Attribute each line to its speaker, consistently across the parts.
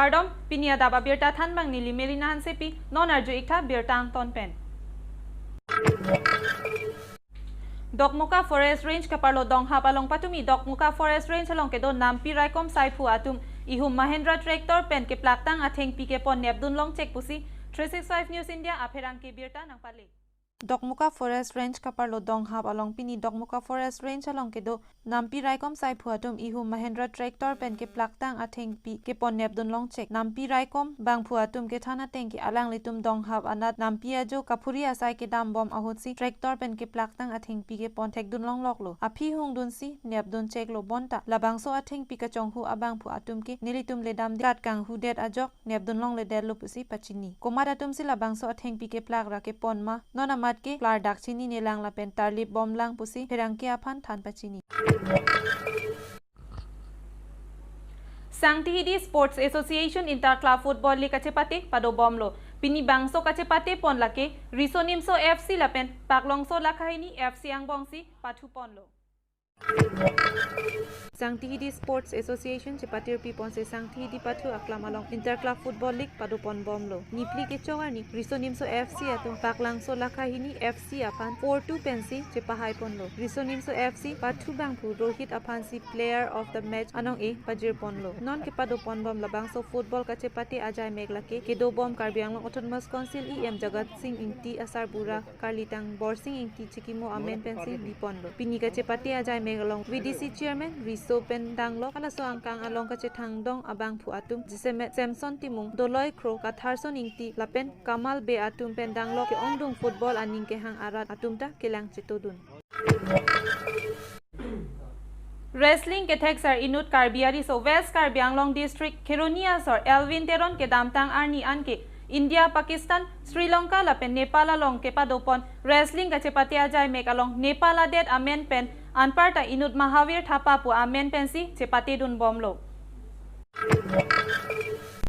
Speaker 1: Kardom pinia daba birta than bang ni limelina han sepi non arju ikha birtang ton pen. Dokmuka Forest Range kaparlo dong hapalong patumi Dokmuka Forest Range along ke do nampi raikom saipu atum ihum Mahindra tractor pen ke plaktang atheng pi ke pon nebdun long check pusi 365 News India apherang ke birta nang pale. Dokmuka Forest Range kaparlo dong hap along pini Dokmuka Forest Range along ke do nampi raikom saipu atum ihum Mahindra tractor pen ke plaktang atheng pi ke pon nebdun long check nampi raikom bang pu atum ke thana tengki alang litum dong hap anat nampi ajo kapuri asai ke dam bom ahotsi tractor pen ke plaktang atheng pi ke pon thek dun long lok lo api hung dun si nebdun check lo bonta labangso atheng pi ka chong hu abang pu atum ke nilitum le dam kat kang hu det ajok nebdun long le det lo pusi pachini komar atum si labangso atheng pi ke plak ra ke pon ma nona mat ke plar dakchini nelang la pen tarlip bom lang pusi herang ke aphan than pachini. Sangtihidi Sports Association Inter Club Football League kachepate pado bomlo pini bangso kachepate pon lake risonimso FC lapen paklongso lakhaini FC angbongsi pathu ponlo. Sangtihidi Sports Association chepatir pipon se Sangtihidi pathu aklamalong Inter Club Football League pado pon bomlo nipli ke chongarni risonimso FC atum paklangso lakhahini FC apan 4-2 pensi chepahai ponlo risonimso FC pathu bangpu rohit apansi player of the match anong e pajir ponlo non ke pado pon bom labangso football ka chepati ajai meglake ke do bom karbianglong autonomous council em jagat singh ingti asar bura karlitang borsing ingti chikimo amen pensi biponlo pini ka chepati ajai megalong VDC chairman Riso Pendanglo kalaso angkang along kache thangdong abang pu atum jisemet Samson Timung Doloi Kro Katharson ingti lapen Kamal be atum Pendanglo ke ongdung football aning ke hang arat atumta kelang chetodun. Wrestling ke thexar inut karbiari so West Karbi Anglong district Khironia sor Elvin Teron ke damtang arni anke India Pakistan Sri Lanka lapen Nepal along ke padopon wrestling ka chepati ajai mek along Nepal adet amen pen anparta inut Mahavir Thapa pu amen pensi chepati dun bomlo.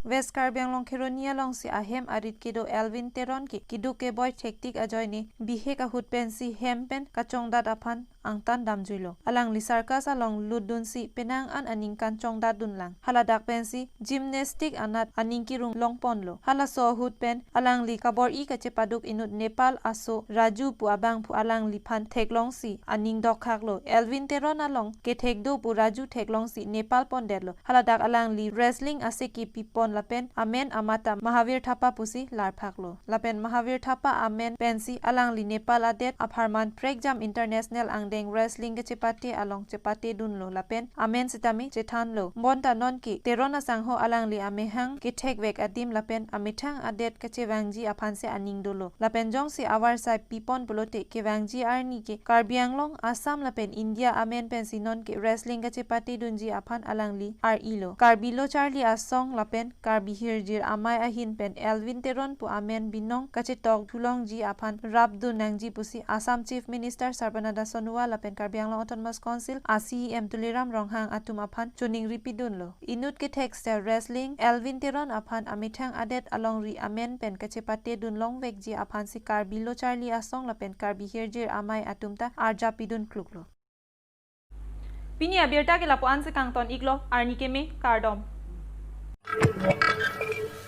Speaker 1: West Karbi Anglong Khironia long si ahem arit kido Elvin Teron ki kidu ke boy thektik ajoy ni bihe ka hut pensi hempen kachong dat aphan angtan damjuilo alang lisarkas along ludun si penang an aning kan chong dat dun lang haladak pensi gymnastic anat aning ki rung long ponlo hala so hut pen alang li kabor I kache paduk inut Nepal aso Raju pu abang pu alang li phan theklong si aning dok khaklo Elvin Teron along ke thekdo pu Raju theklong si Nepal pon detlo haladak alang li wrestling ase ki pipon lapen amen amata Mahavir Thapa pusi lar phaklo lapen Mahavir Thapa amen pensi alang li Nepal adet apharman prekjam international deng wrestling ke chepati along chepati dunlo lapen amen sitami chethanlo bonta non ki terona sangho alang li amehang ki thekvek adim lapen amithang adet ke chewangji aphanse aning dolo lapen jong si awar sai pipon pulote ke wangji arni ke Karbi Anglong Assam lapen India amen pensi non ke wrestling ke chepati dunji aphan alang li ar ilo Karbi lo charli asong lapen Karbi hirjir amai ahin pen Elvin Teron pu amen binong kache tok thulong ji aphan rabdu nangji pusi Assam Chief Minister Sarbanada Sonowal lapen Karbi Anglong Autonomous Council ACEM Tuliram Ronghang atum aphan chuning ripidun lo inut ke texter wrestling Elvin Teron aphan amithang adet along ri amen pen kachepate dun long vekji aphan si Karbi lo charli asong lapen Karbi hirjir amai atumta arja pidun kluklo pini abierta ke lapuan se kangton iglo arni ke me kardom